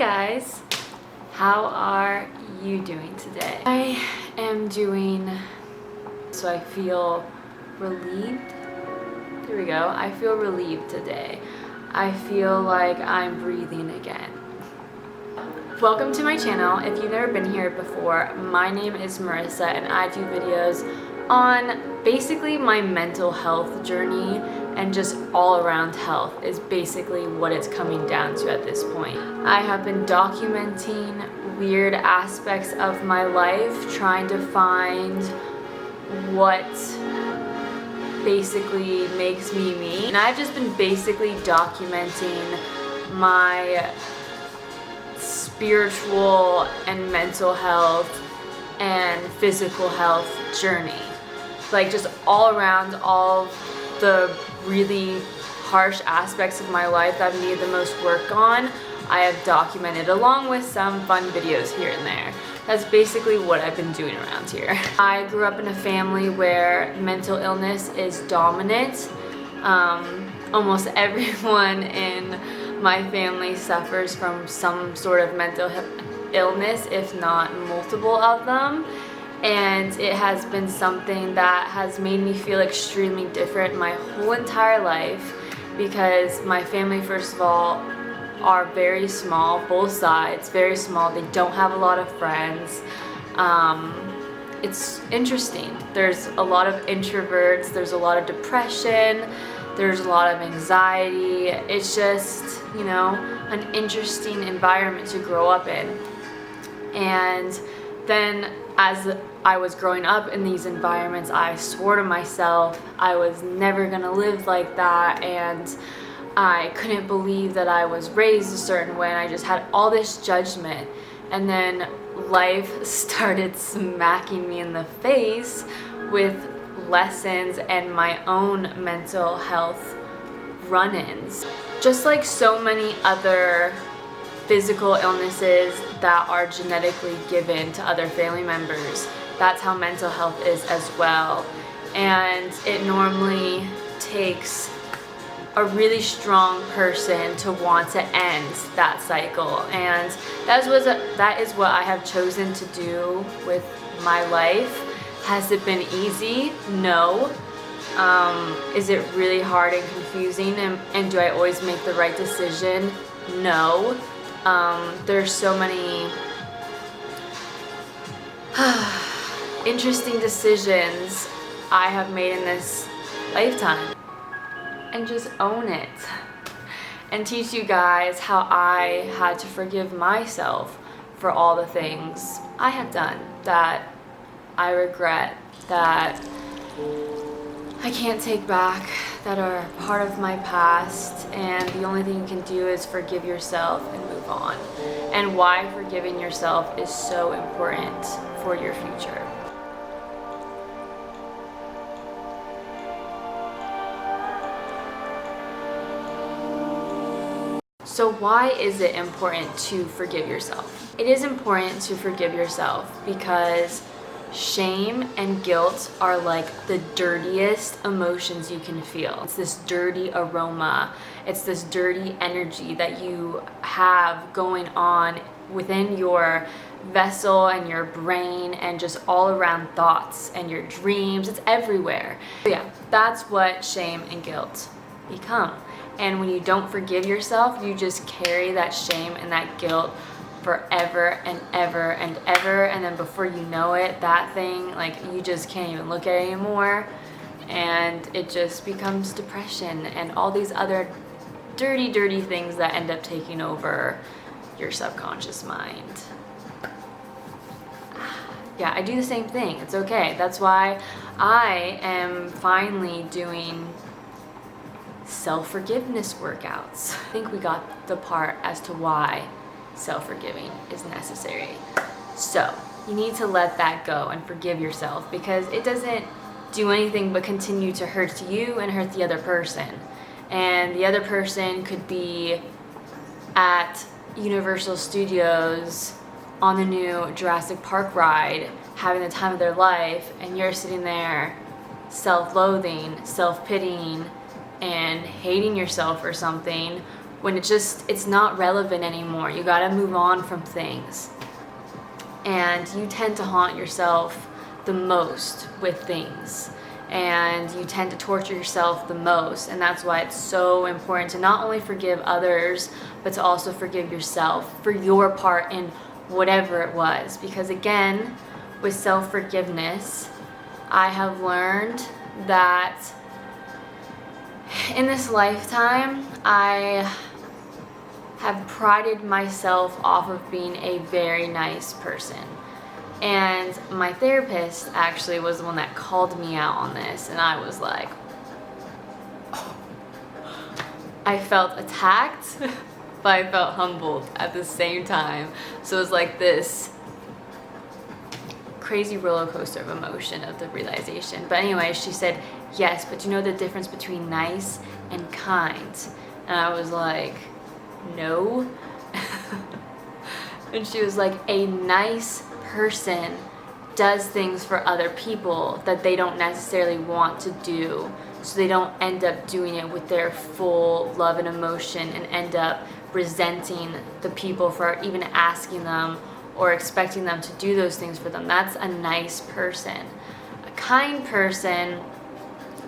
guys, how are you doing today? I am doing, so I feel relieved. Here we go. I feel relieved today. I feel like I'm breathing again. Welcome to my channel. If you've never been here before, my name is Marissa and I do videos on basically my mental health journey, and just all around health is basically what it's coming down to at this point. I have been documenting weird aspects of my life, trying to find what basically makes me me. And I've just been basically documenting my spiritual and mental health and physical health journey. Like just all around, all the really harsh aspects of my life that I've needed the most work on, I have documented along with some fun videos here and there. That's basically what I've been doing around here. I grew up in a family where mental illness is dominant. Almost everyone in my family suffers from some sort of mental illness, if not multiple of them. And it has been something that has made me feel extremely different my whole entire life, because my family, first of all, are very small, both sides, very small. They don't have a lot of friends. It's interesting. There's a lot of introverts, there's a lot of depression, there's a lot of anxiety. It's just, you know, an interesting environment to grow up in. And then as I was growing up in these environments, I swore to myself I was never gonna live like that, and I couldn't believe that I was raised a certain way, and I just had all this judgment. And then life started smacking me in the face with lessons and my own mental health run-ins. Just like so many other physical illnesses that are genetically given to other family members, that's how mental health is as well. And it normally takes a really strong person to want to end that cycle, and that is what I have chosen to do with my life. Has it been easy? No. Is it really hard and confusing, and do I always make the right decision? No. There's so many interesting decisions I have made in this lifetime. And just own it and teach you guys how I had to forgive myself for all the things I have done that I regret, that I can't take back, that are part of my past. And the only thing you can do is forgive yourself and move on, and why forgiving yourself is so important for your future. So why is it important to forgive yourself? It is important to forgive yourself because shame and guilt are like the dirtiest emotions you can feel. It's this dirty aroma. It's this dirty energy that you have going on within your vessel and your brain, and just all around thoughts and your dreams. It's everywhere. So yeah, that's what shame and guilt become. And when you don't forgive yourself, you just carry that shame and that guilt forever and ever and ever. And then before you know it, that thing, like, you just can't even look at it anymore. And it just becomes depression and all these other dirty, dirty things that end up taking over your subconscious mind. Yeah, I do the same thing. It's okay. That's why I am finally doing self-forgiveness workouts. I think we got the part as to why self-forgiving is necessary. So you need to let that go and forgive yourself, because it doesn't do anything but continue to hurt you and hurt the other person. And the other person could be at Universal Studios on the new Jurassic Park ride, having the time of their life, and you're sitting there self-loathing, self-pitying, and hating yourself for something, when it's not relevant anymore. You gotta move on from things. And you tend to haunt yourself the most with things. And you tend to torture yourself the most. And that's why it's so important to not only forgive others, but to also forgive yourself for your part in whatever it was. Because again, with self-forgiveness, I have learned that in this lifetime, I have prided myself off of being a very nice person. And my therapist actually was the one that called me out on this, and I was like, oh. I felt attacked, but I felt humbled at the same time. So it was like this crazy roller coaster of emotion of the realization. But anyway, she said, yes, but you know the difference between nice and kind? And I was like, no. And she was like, a nice person does things for other people that they don't necessarily want to do, so they don't end up doing it with their full love and emotion and end up resenting the people for even asking them or expecting them to do those things for them. That's a nice person. A kind person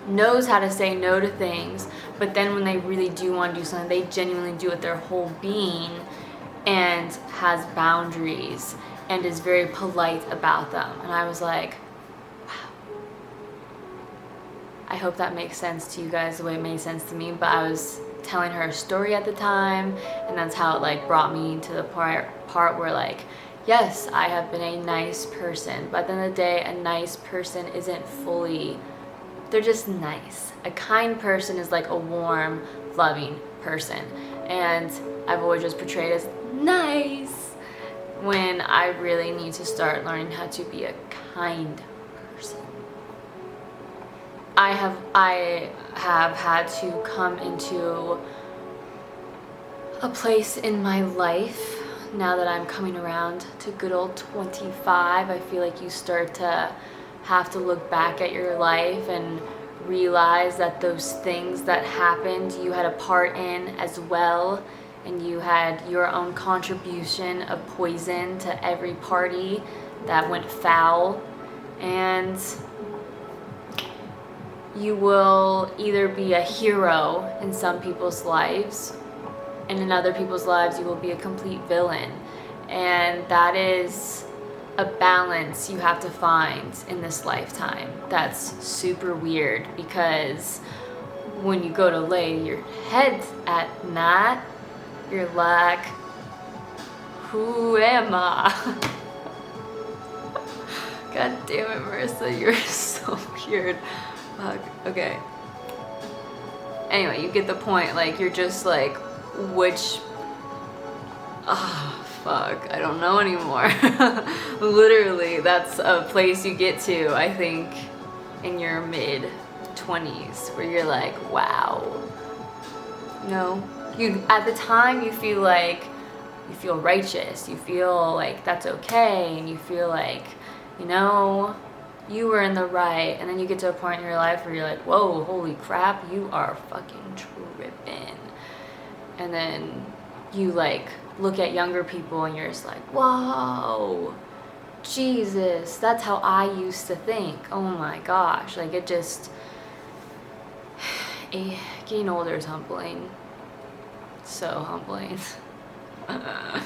knows how to say no to things, but then when they really do want to do something, they genuinely do it their whole being and has boundaries and is very polite about them. And I was like, wow. I hope that makes sense to you guys the way it made sense to me. But I was telling her a story at the time, and that's how it like brought me to the part where like, yes, I have been a nice person, but at the end of the day, a nice person isn't fully, they're just nice. A kind person is like a warm, loving person. And I've always just portrayed as nice when I really need to start learning how to be a kind person. I have had to come into a place in my life now that I'm coming around to good old 25. I feel like you start to have to look back at your life and realize that those things that happened, you had a part in as well, and you had your own contribution of poison to every party that went foul. And you will either be a hero in some people's lives, and in other people's lives you will be a complete villain. And that is a balance you have to find in this lifetime. That's super weird, because when you go to lay your head at night, you're like, who am I? God damn it, Marissa, you're so weird. Fuck. Okay. Anyway, you get the point. Like, you're just like, which... Ah, fuck. I don't know anymore. Literally, that's a place you get to, I think, in your mid-20s, where you're like, wow. You know? At the time, you feel like, you feel righteous. You feel like that's okay. And you feel like, you know, you were in the right. And then you get to a point in your life where you're like, whoa, holy crap, you are fucking tripping. And then you like look at younger people and you're just like, whoa, Jesus, that's how I used to think. Oh my gosh. Like, it just, getting older is humbling. So humbling. I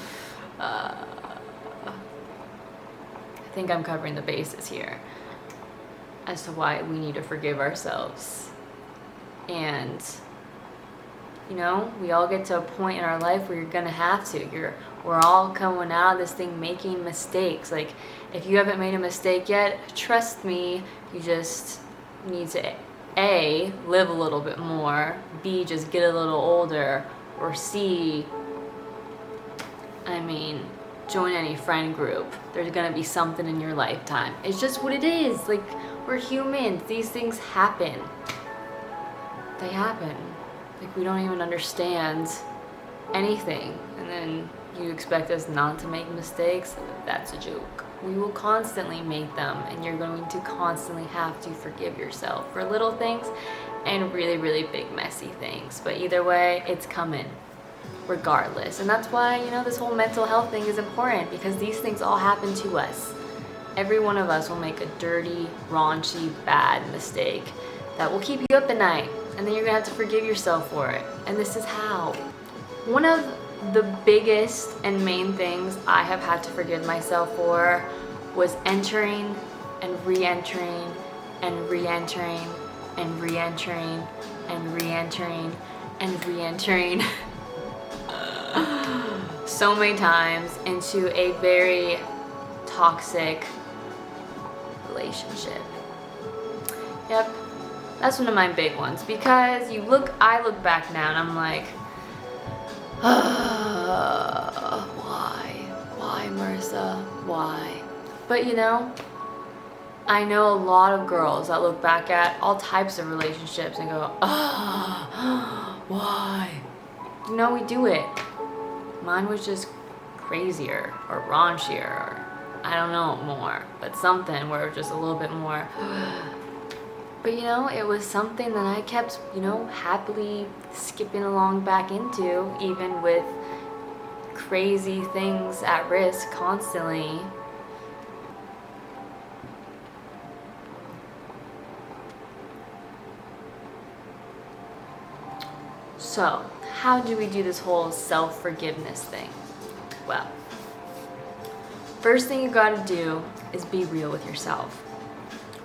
think I'm covering the bases here as to why we need to forgive ourselves. And, you know, we all get to a point in our life where you're gonna have to. We're all coming out of this thing making mistakes. Like, if you haven't made a mistake yet, trust me, you just need to A, live a little bit more, B, just get a little older, or C, I mean, join any friend group. There's gonna be something in your lifetime. It's just what it is. Like, we're humans. These things happen. They happen. Like, we don't even understand anything. And then you expect us not to make mistakes? That's a joke. We will constantly make them, and you're going to constantly have to forgive yourself for little things and really, really big, messy things. But either way, it's coming. regardless. And that's why, you know, this whole mental health thing is important, because these things all happen to us. Every one of us will make a dirty, raunchy, bad mistake that will keep you up at night, and then you're gonna have to forgive yourself for it. And this is how. One of the biggest and main things I have had to forgive myself for was entering and re-entering and re-entering and re-entering and re-entering and re-entering so many times into a very toxic relationship. Yep, that's one of my big ones, because I look back now and I'm like, why, Marissa, why? But you know, I know a lot of girls that look back at all types of relationships and go, why? You know, we do it. Mine was just crazier or raunchier, or I don't know, more, but something where it was just a little bit more. But you know, it was something that I kept, you know, happily skipping along back into, even with crazy things at risk constantly. So, how do we do this whole self-forgiveness thing? Well, first thing you gotta do is be real with yourself.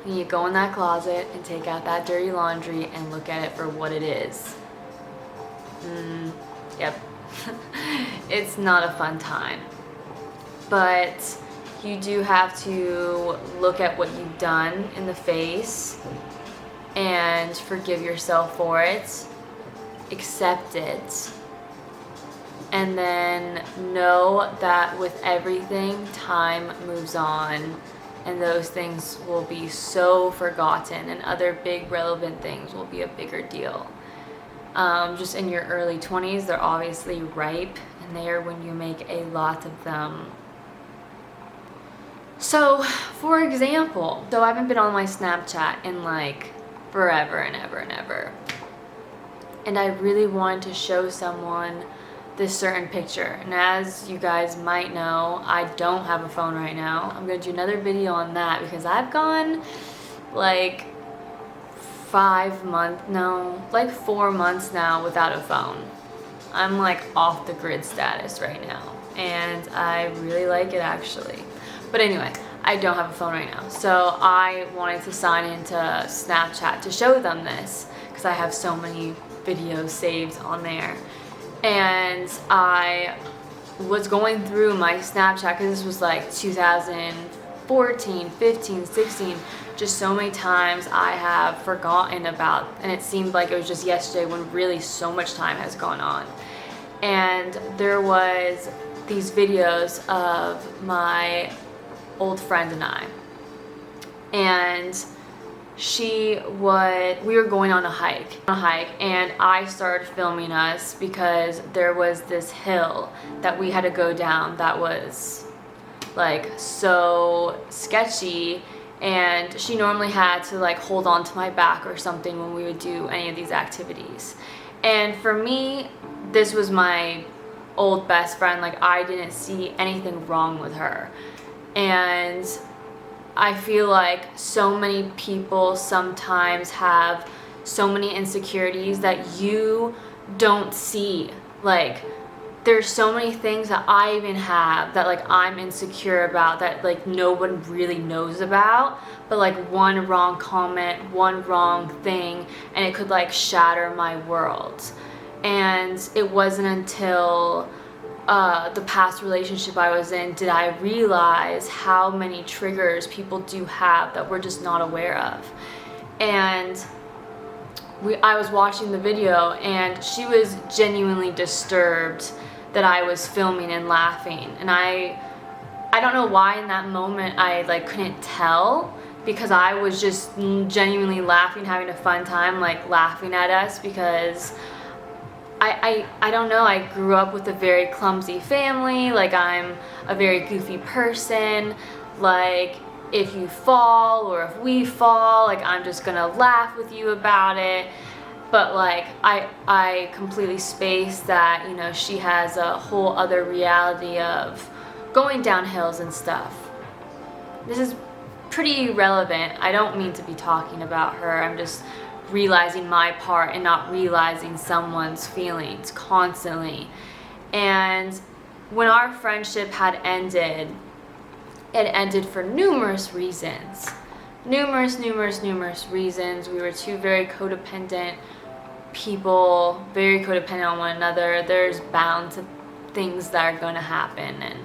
You go in that closet and take out that dirty laundry and look at it for what it is. Yep. It's not a fun time. But you do have to look at what you've done in the face and forgive yourself for it. Accept it. And then know that with everything, time moves on. And those things will be so forgotten, and other big relevant things will be a bigger deal. Just in your early 20s, they're obviously ripe, and they are when you make a lot of them. So, for example, I haven't been on my Snapchat in like forever and ever and ever. And I really wanted to show someone this certain picture, and as you guys might know, I don't have a phone right now. I'm gonna do another video on that, because I've gone like 4 months now without a phone. I'm like off the grid status right now, and I really like it actually. But anyway, I don't have a phone right now, so I wanted to sign into Snapchat to show them this, because I have so many videos saved on there. And I was going through my Snapchat, because this was like 2014, 15, 16, just so many times I have forgotten about, and it seemed like it was just yesterday when really so much time has gone on. And there was these videos of my old friend and I, and we were going on a hike, and I started filming us because there was this hill that we had to go down that was like so sketchy, and she normally had to like hold on to my back or something when we would do any of these activities. And for me, this was my old best friend. Like, I didn't see anything wrong with her. And I feel like so many people sometimes have so many insecurities that you don't see. Like, there's so many things that I even have that like I'm insecure about, that like no one really knows about, but like one wrong comment, one wrong thing, and it could like shatter my world. And it wasn't until the past relationship I was in did I realize how many triggers people do have that we're just not aware of. And I was watching the video, and she was genuinely disturbed that I was filming and laughing, and I don't know why in that moment I like couldn't tell, because I was just genuinely laughing, having a fun time, like laughing at us, because I don't know, I grew up with a very clumsy family. Like, I'm a very goofy person. Like, if you fall or if we fall, like I'm just gonna laugh with you about it. but like I completely spaced that, you know, she has a whole other reality of going down hills and stuff. This is pretty relevant. I don't mean to be talking about her. I'm just realizing my part and not realizing someone's feelings constantly. And when our friendship had ended, it ended for numerous reasons. Numerous reasons. We were two very codependent people, very codependent on one another. There's bound to things that are going to happen, and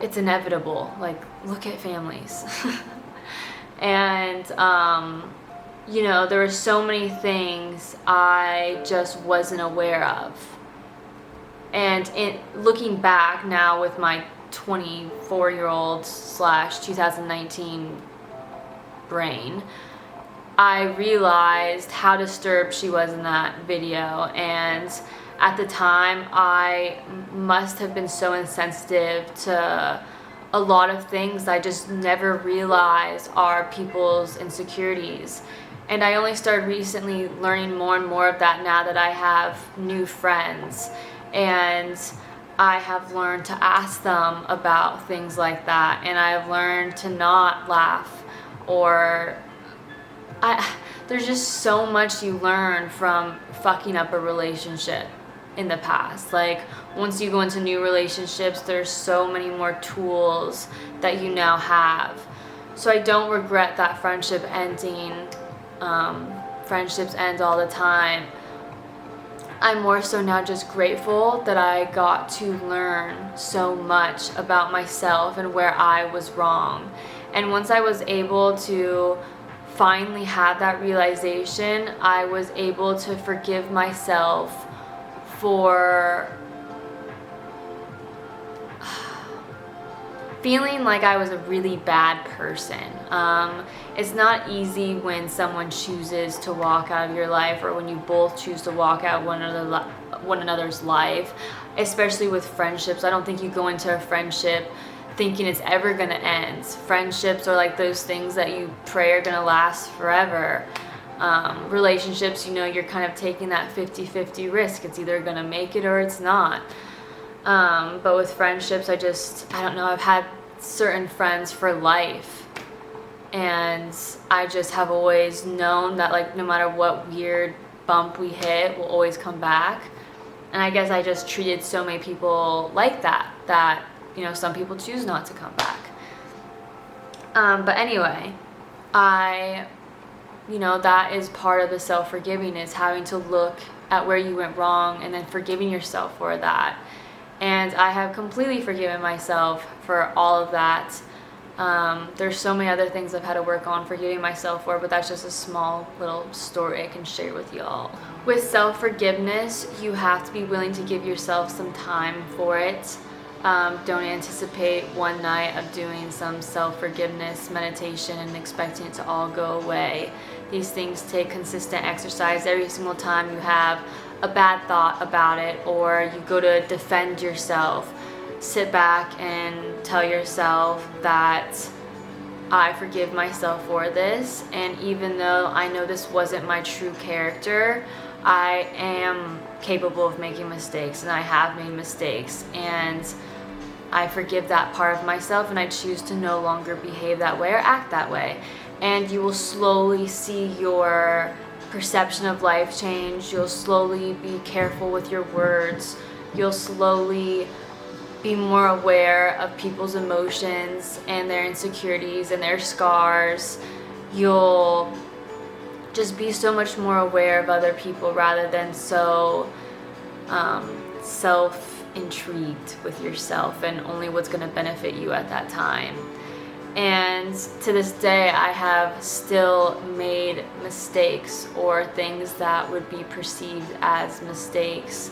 it's inevitable. Like, look at families. And you know, there were so many things I just wasn't aware of. And looking back now with my 24-year-old / 2019 brain, I realized how disturbed she was in that video. And at the time, I must have been so insensitive to a lot of things I just never realized are people's insecurities. And I only started recently learning more and more of that now that I have new friends. And I have learned to ask them about things like that. And I have learned to not laugh, or there's just so much you learn from fucking up a relationship in the past. Like, once you go into new relationships, there's so many more tools that you now have. So I don't regret that friendship ending. Friendships end all the time. I'm more so now just grateful that I got to learn so much about myself and where I was wrong. And once I was able to finally have that realization, I was able to forgive myself for feeling like I was a really bad person. It's not easy when someone chooses to walk out of your life, or when you both choose to walk out one another's life, especially with friendships. I don't think you go into a friendship thinking it's ever gonna end. Friendships are like those things that you pray are gonna last forever. Relationships, you know, you're kind of taking that 50-50 risk. It's either gonna make it or it's not. But with friendships, I don't know, I've had certain friends for life, and I just have always known that, like, no matter what weird bump we hit, we'll always come back. And I guess I just treated so many people like that, you know, some people choose not to come back. But anyway, you know, that is part of the self-forgiving, is having to look at where you went wrong and then forgiving yourself for that. And I have completely forgiven myself for all of that. There's so many other things I've had to work on forgiving myself for, but that's just a small little story I can share with y'all. With self-forgiveness, you have to be willing to give yourself some time for it. Don't anticipate one night of doing some self-forgiveness meditation and expecting it to all go away. These things take consistent exercise. Every single time you have a bad thought about it, or you go to defend yourself, sit back and tell yourself that I forgive myself for this, and even though I know this wasn't my true character, I am capable of making mistakes, and I have made mistakes, and I forgive that part of myself, and I choose to no longer behave that way or act that way. And you will slowly see your perception of life change. You'll slowly be careful with your words. You'll slowly be more aware of people's emotions and their insecurities and their scars. You'll just be so much more aware of other people rather than so self-intrigued with yourself and only what's going to benefit you at that time. And to this day, I have still made mistakes, or things that would be perceived as mistakes,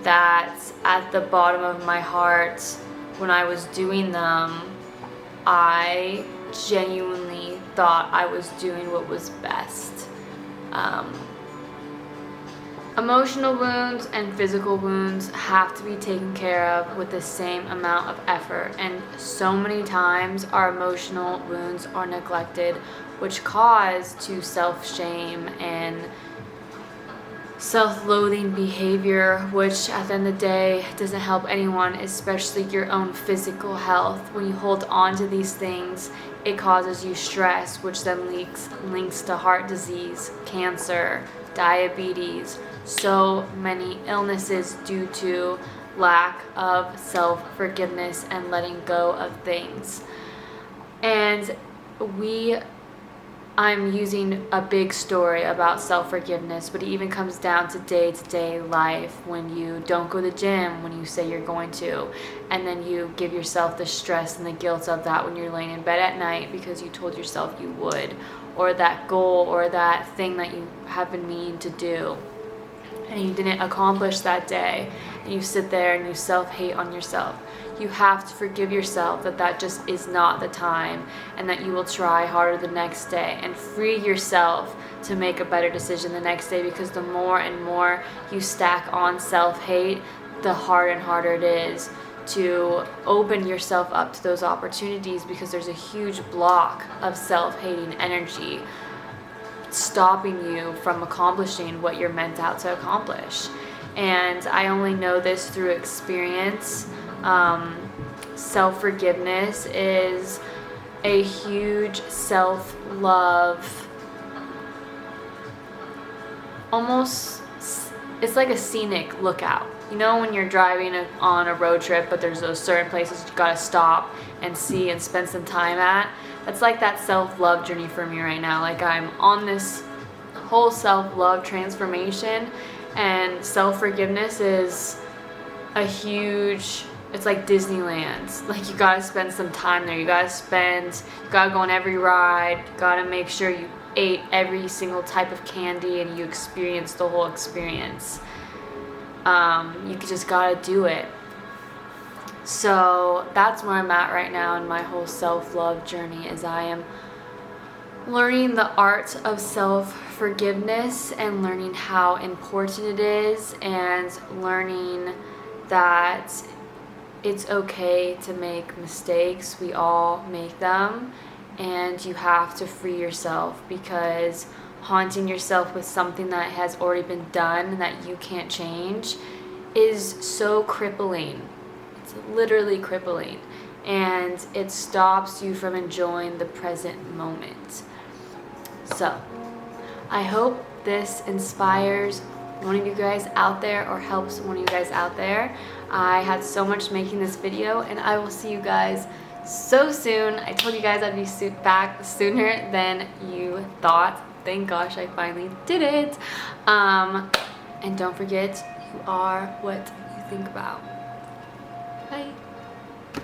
that at the bottom of my heart, when I was doing them, I genuinely thought I was doing what was best. Emotional wounds and physical wounds have to be taken care of with the same amount of effort, and so many times our emotional wounds are neglected, which cause to self-shame and self-loathing behavior, which at the end of the day doesn't help anyone, especially your own physical health. When you hold on to these things, it causes you stress, which then links to heart disease, cancer, diabetes, so many illnesses due to lack of self-forgiveness and letting go of things. And I'm using a big story about self-forgiveness, but it even comes down to day-to-day life, when you don't go to the gym when you say you're going to, and then you give yourself the stress and the guilt of that when you're laying in bed at night because you told yourself you would, or that goal or that thing that you have been meaning to do and you didn't accomplish that day, and you sit there and you self-hate on yourself. You have to forgive yourself that just is not the time, and that you will try harder the next day, and free yourself to make a better decision the next day, because the more and more you stack on self-hate, the harder and harder it is to open yourself up to those opportunities, because there's a huge block of self-hating energy stopping you from accomplishing what you're meant out to accomplish. And I only know this through experience. Self-forgiveness is a huge self-love, almost, it's like a scenic lookout. You know, when you're driving on a road trip, but there's those certain places you gotta stop and see and spend some time at? That's like that self-love journey for me right now. Like, I'm on this whole self-love transformation, and self-forgiveness is a huge, it's like Disneyland. Like, you gotta spend some time there. You gotta go on every ride. You gotta make sure you ate every single type of candy and you experience the whole experience. You just gotta do it. So that's where I'm at right now in my whole self-love journey, is I am learning the art of self-forgiveness and learning how important it is, and learning that it's okay to make mistakes. We all make them, and you have to free yourself, because haunting yourself with something that has already been done and that you can't change is so crippling. It's literally crippling, and it stops you from enjoying the present moment. So I hope this inspires one of you guys out there, or helps one of you guys out there. I had so much making this video, and I will see you guys so soon. I told you guys I'd be back sooner than you thought. Thank gosh I finally did it. And don't forget, you are what you think about. Bye.